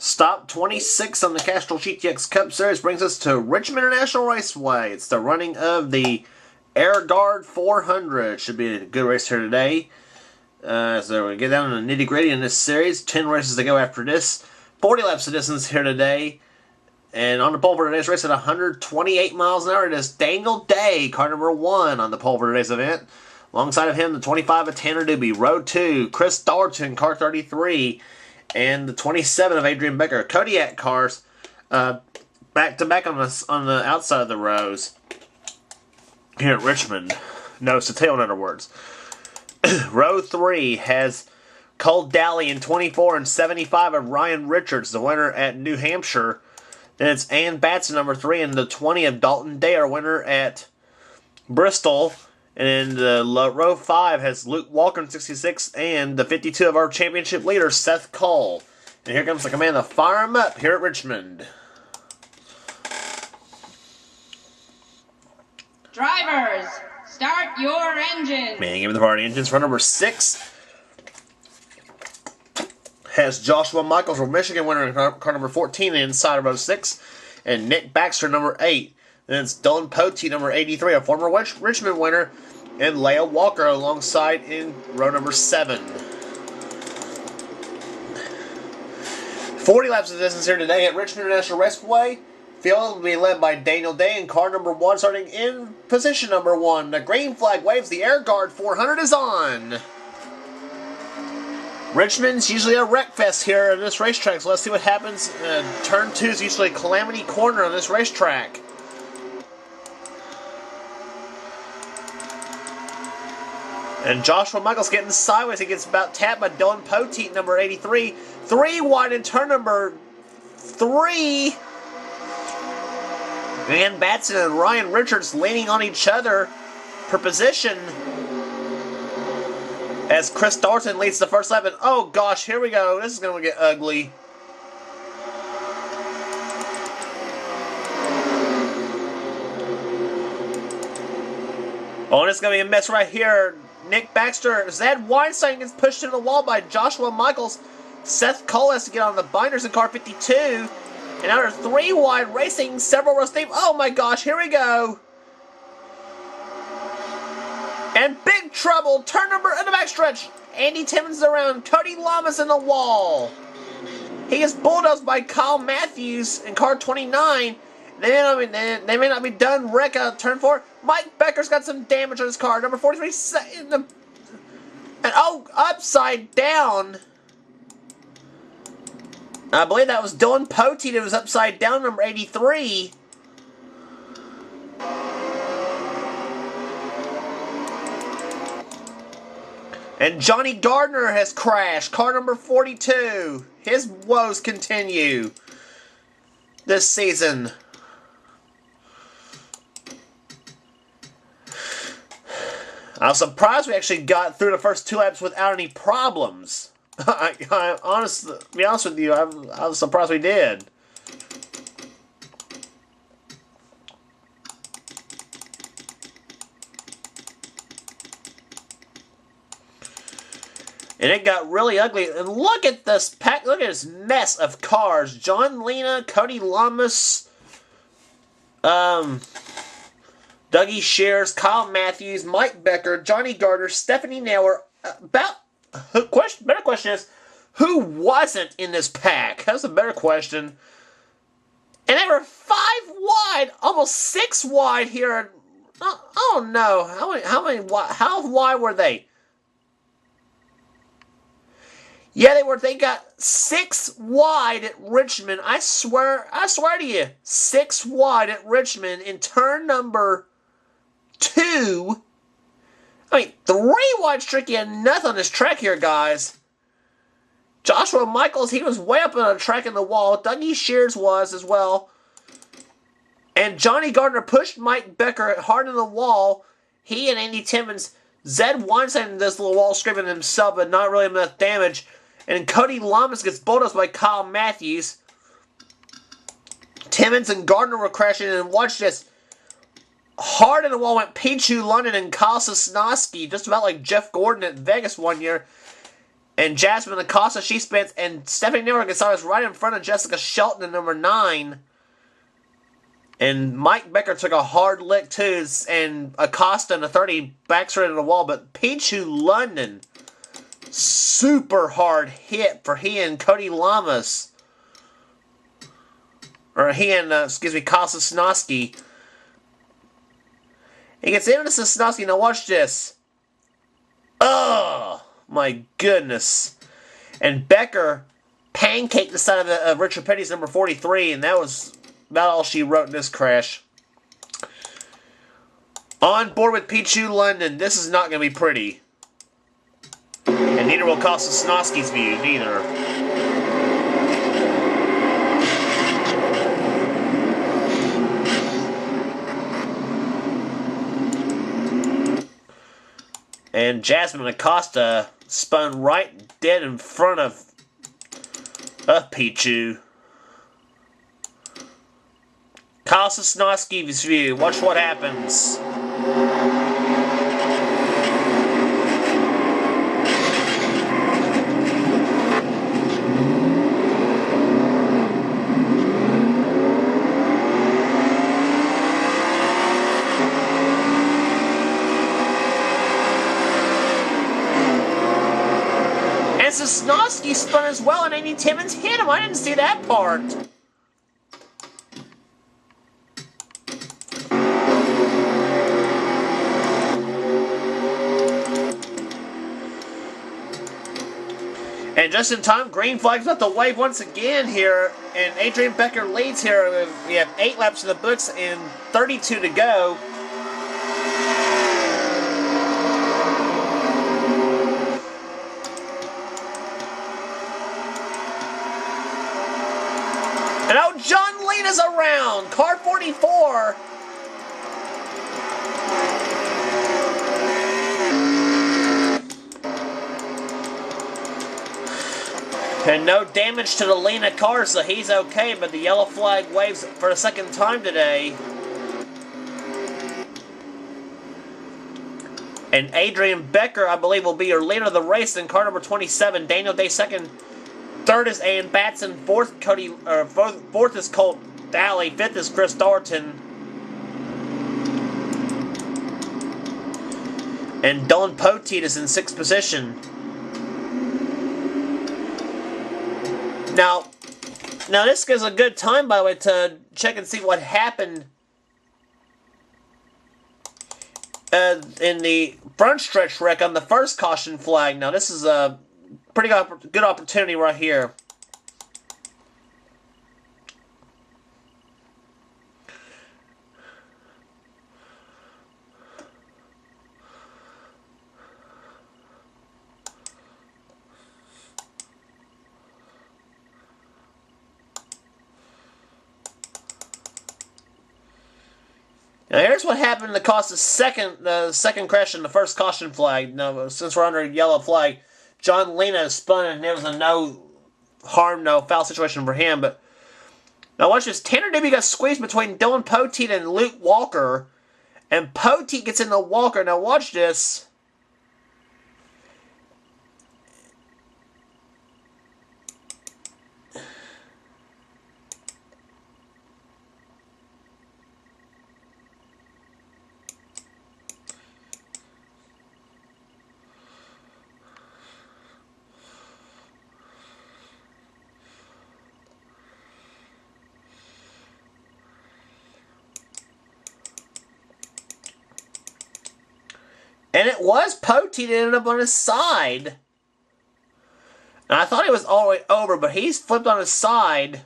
Stop 26 on the Castrol GTX Cup Series brings us to Richmond International Raceway. It's the running of the Air Guard 400. Should be a good race here today. So we get down to the nitty gritty in this series. 10 races to go after this. 40 laps of distance here today. And on the pole for today's race at 128 miles an hour, it is Daniel Day, car number 1 on the pole for today's event. Alongside of him, the 25 of Tanner Doobie. Row 2, Chris Dalton, car 33. And the 27 of Adrian Becker. Kodiak cars back to back on the outside of the rows here at Richmond. Nose to tail, in other words. Row 3 has Cole Daly in 24 and 75 of Ryan Richards, the winner at New Hampshire. Then it's Ann Batson, number 3, and the 20 of Dalton Day, our winner at Bristol. And then row 5 has Luke Walker in 66 and the 52 of our championship leader, Seth Cole. And here comes the command to fire him up here at Richmond. Drivers, start your engine. Man, give me the party engines. For number 6 has Joshua Michaels from Michigan, winner in car number 14 inside of row 6. And Nick Baxter, number 8. Then it's Dylan Pote, number 83, a former Richmond winner, and Leia Walker alongside in row number 7. 40 laps of distance here today at Richmond International Raceway. Field will be led by Daniel Day in car number 1, starting in position number 1. The green flag waves, the Air Guard 400 is on. Richmond's usually a wreck fest here on this racetrack, so let's see what happens. Turn 2 is usually a calamity corner on this racetrack. And Joshua Michaels getting sideways. He gets about tapped by Dylan Poteet, number 83. 3 wide in turn number 3. Ann Batson and Ryan Richards leaning on each other for position as Chris Dalton leads the first lap. And oh gosh, here we go. This is going to get ugly. Oh, and it's going to be a mess right here. Nick Baxter, Zed Weinstein gets pushed into the wall by Joshua Michaels. Seth Cole has to get on the binders in car 52. And now they're 3 wide racing several rows deep. Oh my gosh, here we go. And big trouble. Turn number in the backstretch. Andy Timmons around. Cody Lamas in the wall. He is bulldozed by Kyle Matthews in car 29. They may not be done. Wreck out turn 4. Mike Becker's got some damage on his car. Number 43. And oh, upside down. I believe that was Dylan Poteet that was upside down, number 83. And Johnny Gardner has crashed. Car number 42. His woes continue this season. I was surprised we actually got through the first 2 laps without any problems. I honestly, to be honest with you, I was surprised we did. And it got really ugly. And look at this pack. Look at this mess of cars. John Lena, Cody Lamas, Dougie Shears, Kyle Matthews, Mike Becker, Johnny Gardner, Stephanie Naylor. Better question is, who wasn't in this pack? That's a better question. And they were 5 wide, almost 6 wide here. Oh no! How wide were they? Yeah, they were. They got 6 wide at Richmond. I swear to you, 6 wide at Richmond in turn number 2. I mean, 3 wide's tricky enough on this track here, guys. Joshua Michaels, he was way up on the track in the wall. Dougie Shears was as well. And Johnny Gardner pushed Mike Becker hard in the wall. He and Andy Timmons, Zed Weinstein in this little wall scraping himself, but not really enough damage. And Cody Lamas gets bulldozed by Kyle Matthews. Timmons and Gardner were crashing, and watch this. Hard in the wall went Pichu London and Kyle Sosnowski, just about like Jeff Gordon at Vegas one year. And Jasmine Acosta, she spins, and Stephanie Newell Gonzalez right in front of Jessica Shelton in number 9. And Mike Becker took a hard lick too, and Acosta in the 30 backs right into the wall. But Pichu London, super hard hit for he and Cody Lamas. Or he and, Kyle Sosnowski. He gets into Sosnowski. Now watch this. Oh, my goodness. And Becker pancaked the side of Richard Petty's number 43, and that was about all she wrote in this crash. On board with Pichu London. This is not going to be pretty. And neither will Kyle Sosnowski's view, neither. And Jasmine Acosta spun right dead in front of Pichu. Kyle Sosnowski's view. Watch what happens. And Sosnowski spun as well, and Amy Timmons hit him. I didn't see that part. And just in time, green flag's about to wave once again here, and Adrian Becker leads here. We have 8 laps in the books and 32 to go. And now John Lena's around, car 44. And no damage to the Lena car, so he's okay, but the yellow flag waves for the second time today. And Adrian Becker, I believe, will be your leader of the race in car number 27. Daniel Day second. Third is Ian Batson. Fourth is Colt Daly. Fifth is Chris Thornton. And Dylan Poteet is in 6th position. Now this gives a good time, by the way, to check and see what happened in the front stretch wreck on the first caution flag. Now, this is a pretty good opportunity right here. Now here's what happened to cause the second crash in the first caution flag. Now, since we're under a yellow flag, John Lena spun and there was a no foul situation for him. But now watch this. Tanner Doobie got squeezed between Dylan Poteet and Luke Walker, and Poteet gets into Walker. Now watch this. And it was Poteet that ended up on his side. And I thought he was all the way over, but he's flipped on his side.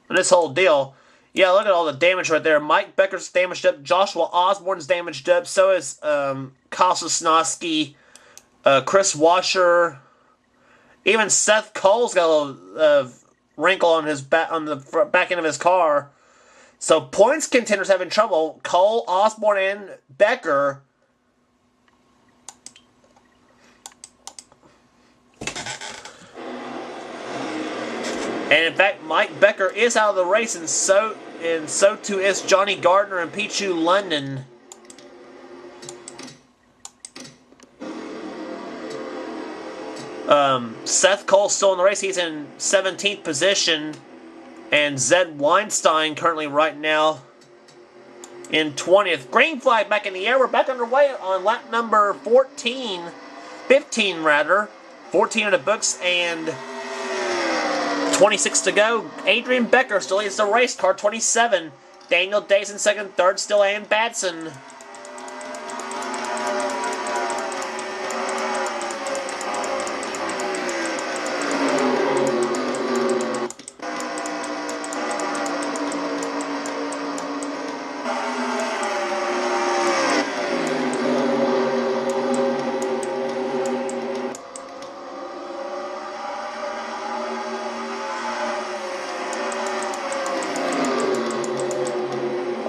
And this whole deal. Yeah, look at all the damage right there. Mike Becker's damaged up. Joshua Osborne's damaged up. So is Kyle Sosnowski, Chris Washer. Even Seth Cole's got a little wrinkle on his on the back end of his car. So points contenders having trouble. Cole, Osborne, and Becker. And in fact, Mike Becker is out of the race, and so too is Johnny Gardner and Pichu London. Seth Cole still in the race. He's in 17th position. And Zed Weinstein currently right now in 20th. Green flag back in the air. We're back underway on lap number 15 rather. 14 in the books and 26 to go. Adrian Becker still leads the race car, 27. Daniel Days in second, third still Ann Batson.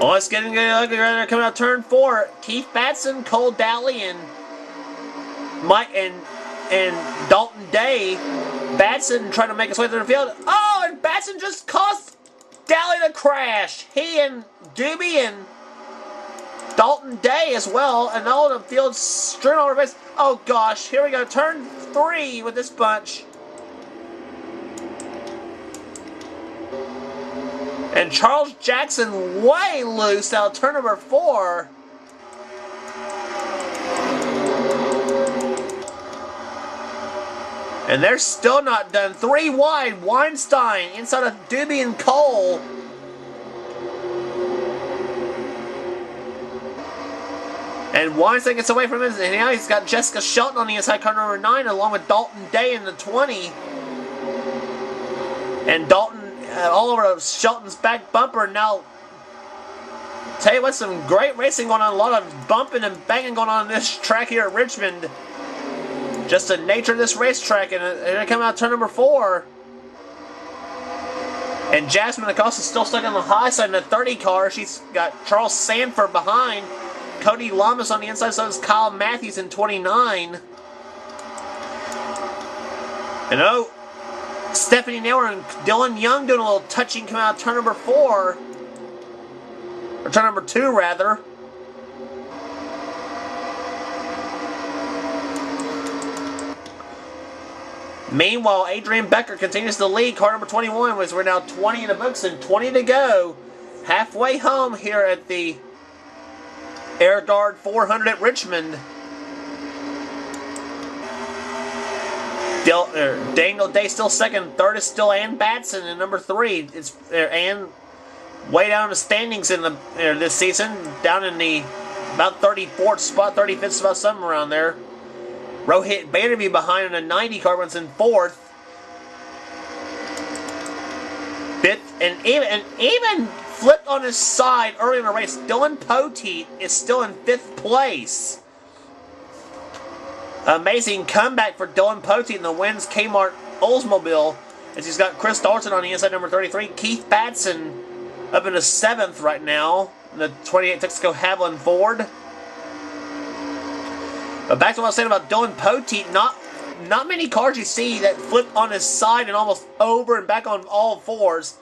Oh, it's getting ugly right there. Coming out turn 4. Keith Batson, Cole Daly, and Mike and Dalton Day. Batson trying to make his way through the field. Oh, and Batson just caused Daly to crash. He and Doobie and Dalton Day as well, and all the field strewn all over the place. Oh gosh, here we go. Turn 3 with this bunch. And Charles Jackson way loose out of turn number 4. And they're still not done. 3 wide. Weinstein inside of Doobie and Cole. And Weinstein gets away from him. And now he's got Jessica Shelton on the inside, car number 9, along with Dalton Day in the 20. And Dalton all over Shelton's back bumper. Now, tell you what, some great racing going on. A lot of bumping and banging going on this track here at Richmond. Just the nature of this racetrack. And they come out turn number 4. And Jasmine Acosta is still stuck on the high side in the 30 car. She's got Charles Sanford behind. Cody Lamas on the inside, so is Kyle Matthews in 29. And oh, Stephanie Naylor and Dylan Young doing a little touching coming out of turn number 4. Or turn number 2, rather. Meanwhile, Adrian Becker continues to lead. Car number 21, was we're now 20 in the books and 20 to go. Halfway home here at the Air Guard 400 at Richmond. Daniel Day still second. Third is still Ann Batson in number 3. It's Ann way down in the standings in the this season, down in the about 34th spot, 35th spot, something around there. Rohit Bannerby behind in a 90 car, runs in 4th. And even flipped on his side early in the race. Dylan Poteet is still in 5th place. Amazing comeback for Dylan Poteet in the wins Kmart Oldsmobile, as he's got Chris Dalton on the inside, number 33. Keith Batson up into 7th right now in the 28 Texaco Haviland Ford. But back to what I was saying about Dylan Poteet, not many cars you see that flip on his side and almost over and back on all fours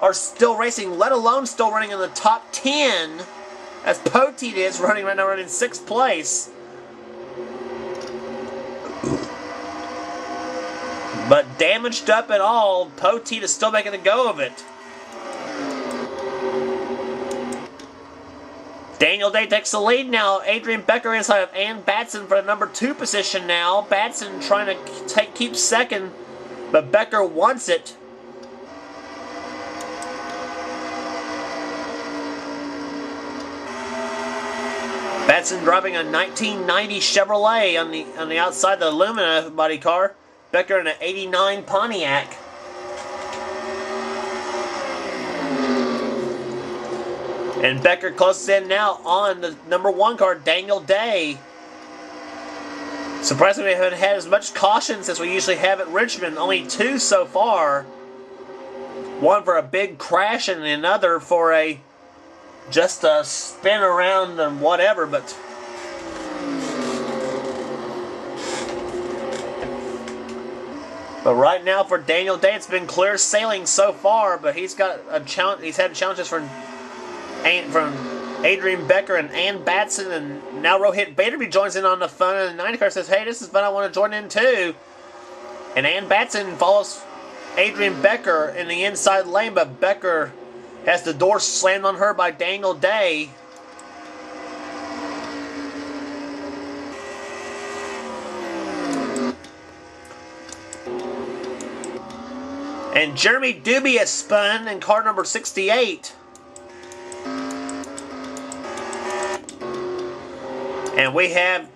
are still racing, let alone still running in the top 10, as Poteet is running right now, running in 6th place. But damaged up and all, Poteet is still making a go of it. Daniel Day takes the lead now. Adrian Becker inside of Ann Batson for the number 2 position now. Batson trying to keep second, but Becker wants it. Batson driving a 1990 Chevrolet on the outside, the Lumina body car. Becker in an 89 Pontiac. And Becker closes in now on the number 1 car, Daniel Day. Surprisingly, we haven't had as much cautions as we usually have at Richmond. Only 2 so far. One for a big crash and another for just a spin around and whatever, but right now for Daniel Day, it's been clear sailing so far, but he's got a challenge. He's had challenges from Adrian Becker and Ann Batson, and now Rohit Bannerby joins in on the fun, and the 90 car says, hey, this is fun, I want to join in too. And Ann Batson follows Adrian Becker in the inside lane, but Becker has the door slammed on her by Daniel Day. And Jeremy Doobie has spun in car number 68. And we have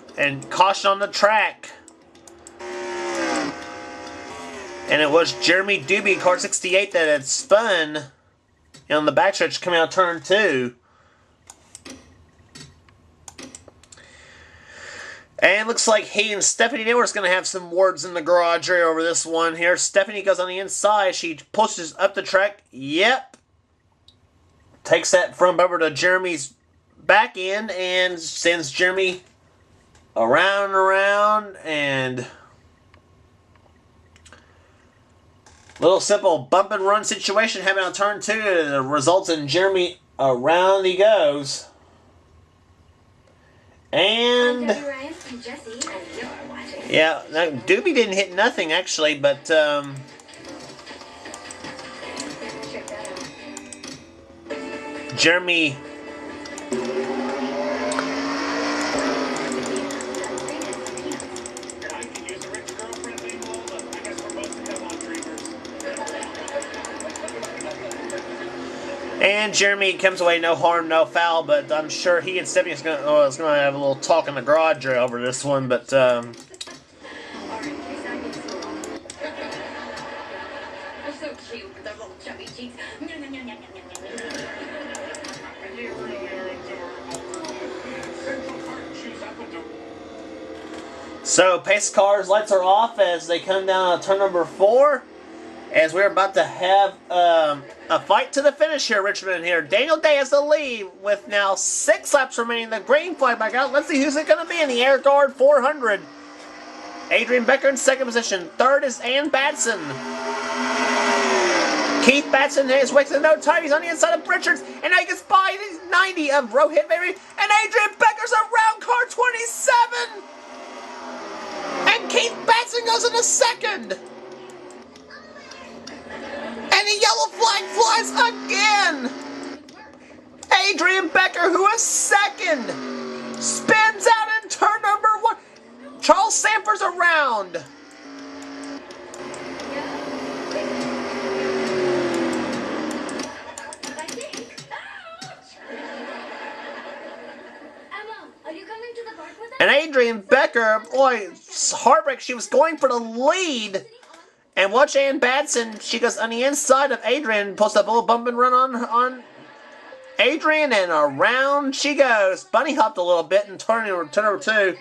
caution on the track. And it was Jeremy Doobie, car 68, that had spun on the backstretch coming out of turn 2. And it looks like he and Stephanie Neuer's going to have some words in the garage area over this one here. Stephanie goes on the inside. She pushes up the track. Yep. Takes that front bumper to Jeremy's back end and sends Jeremy around and around. And little simple bump and run situation happening on turn 2. And it results in Jeremy around he goes. And yeah, Doobie didn't hit nothing actually, but Jeremy And Jeremy comes away no harm, no foul, but I'm sure he and Stephanie is going to have a little talk in the garage over this one, but so pace cars lights are off as they come down turn number 4. As we're about to have a fight to the finish here, Richmond here. Daniel Day has the lead with now 6 laps remaining. The green flag back out. Let's see who's it going to be in the Air Guard 400. Adrian Becker in second position. Third is Ann Batson. Keith Batson is way to the no time. He's on the inside of Richards. And now he gets by the 90 of Rohit Baby. And Adrian Becker's around car 27. And Keith Batson goes into second. And the yellow flag flies again! Adrian Becker, who is second, spins out in turn number 1. Charles Sanford's around. And Adrian Becker, boy, heartbreak. She was going for the lead. And watch Ann Batson, she goes on the inside of Adrian, pulls a little bump and run on Adrian, and around she goes. Bunny hopped a little bit in turn number 2.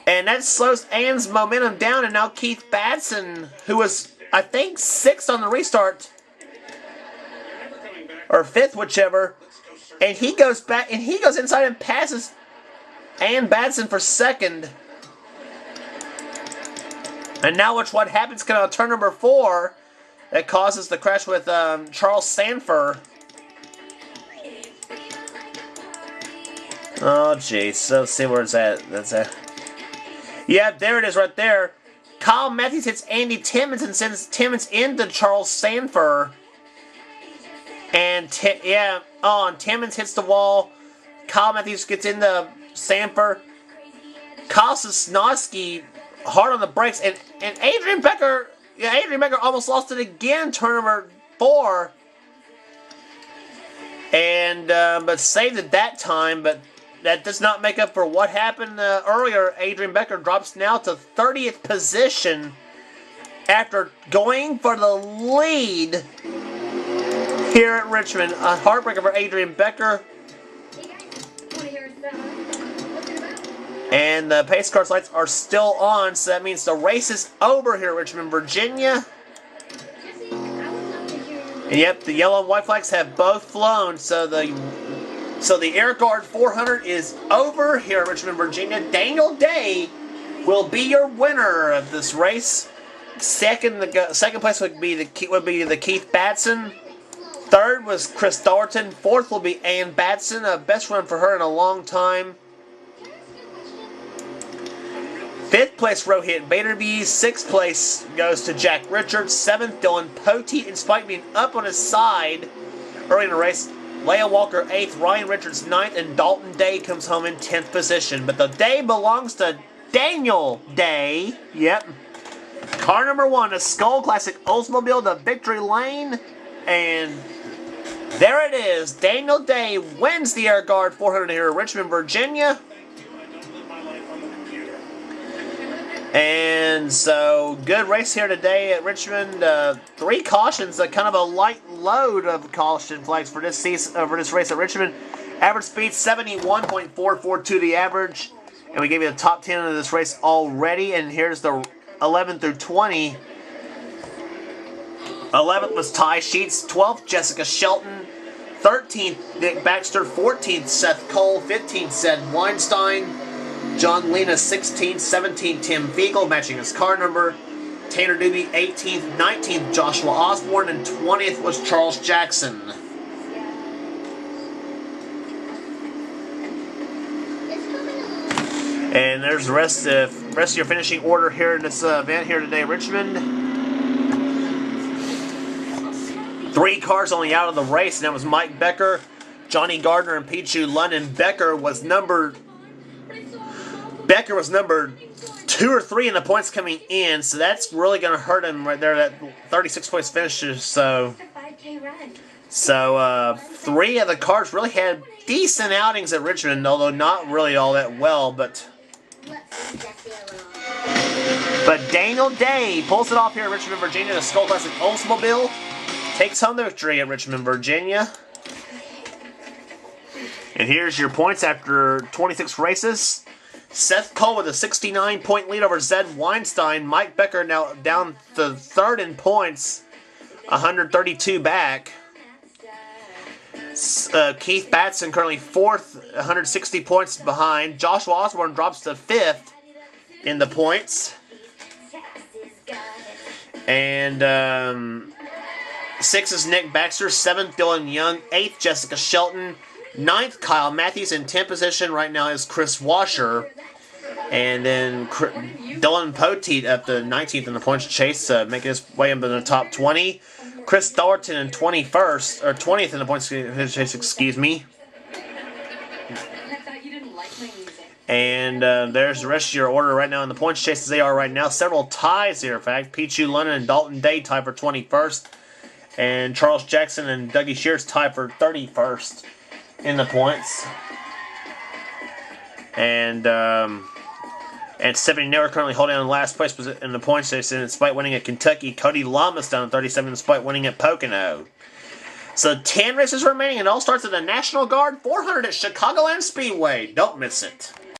And that slows Ann's momentum down, and now Keith Batson, who was, I think, 6th on the restart, or 5th, whichever, and he goes back, and he goes inside and passes Ann Batson for second. And now watch what happens on turn number 4 that causes the crash with Charles Sanford. Oh, jeez. Let's see where it's at. That's it. Yeah, there it is right there. Kyle Matthews hits Andy Timmons and sends Timmons into Charles Sanford. And, and Timmons hits the wall. Kyle Matthews gets into Sanford. Kyle Sosnowski hard on the brakes, and Adrian Becker almost lost it again, turn number 4, and but saved it that time. But that does not make up for what happened earlier. Adrian Becker drops now to 30th position after going for the lead here at Richmond. A heartbreaker for Adrian Becker. And the pace cars lights are still on, so that means the race is over here at Richmond, Virginia. And yep, the yellow and white flags have both flown, so the Air Guard 400 is over here at Richmond, Virginia. Daniel Day will be your winner of this race. Second place would be the Keith Batson. Third was Chris Thornton. Fourth will be Ann Batson, a best run for her in a long time. 5th place, Rohit Baderby. 6th place goes to Jack Richards. 7th, Dylan Poteet, in spite of being up on his side early in the race. Leia Walker 8th, Ryan Richards 9th, and Dalton Day comes home in 10th position. But the day belongs to Daniel Day. Yep. Car number 1, a Skull Classic Oldsmobile to Victory Lane. And there it is. Daniel Day wins the Air Guard 400 here in Richmond, Virginia. And so, good race here today at Richmond. 3 cautions, kind of a light load of caution flags for this season, for this race at Richmond. Average speed 71.442 the average, and we gave you the top 10 of this race already. And here's the 11 through 20. 11th was Ty Sheets, 12th Jessica Shelton, 13th Nick Baxter, 14th Seth Cole, 15th Seth Weinstein. John Lena 16th, 17th Tim Fiegel, matching his car number. Tanner Doobie 18th, 19th Joshua Osborne, and 20th was Charles Jackson. And there's the rest of your finishing order here in this event here today, Richmond. 3 cars only out of the race, and that was Mike Becker, Johnny Gardner, and Pichu London. Becker was number 2 or 3 in the points coming in, so that's really going to hurt him right there, that 36 points finishes. So 3 of the cars really had decent outings at Richmond, although not really all that well. But Daniel Day pulls it off here at Richmond, Virginia. The Skull Classic Oldsmobile takes home the victory at Richmond, Virginia. And here's your points after 26 races. Seth Cole with a 69-point lead over Zed Weinstein. Mike Becker now down to 3rd in points, 132 back. Keith Batson currently 4th, 160 points behind. Joshua Osborne drops to 5th in the points. And 6th is Nick Baxter, 7th Dylan Young, 8th Jessica Shelton, 9th Kyle Matthews, in 10th position right now is Chris Washer. And then Dylan Poteet at the 19th in the points chase, making his way into the top 20. Chris Thornton in 21st, or 20th in the points chase, excuse me. And there's the rest of your order right now in the points chase as they are right now. Several ties here, in fact. Pichu London and Dalton Day tie for 21st. And Charles Jackson and Dougie Shears tie for 31st in the points. And Stephanie Naylor currently holding on last place in the points chase, despite winning at Kentucky. Cody Lamas down at 37 despite winning at Pocono. So 10 races remaining, and it all starts at the National Guard 400 at Chicagoland Speedway. Don't miss it.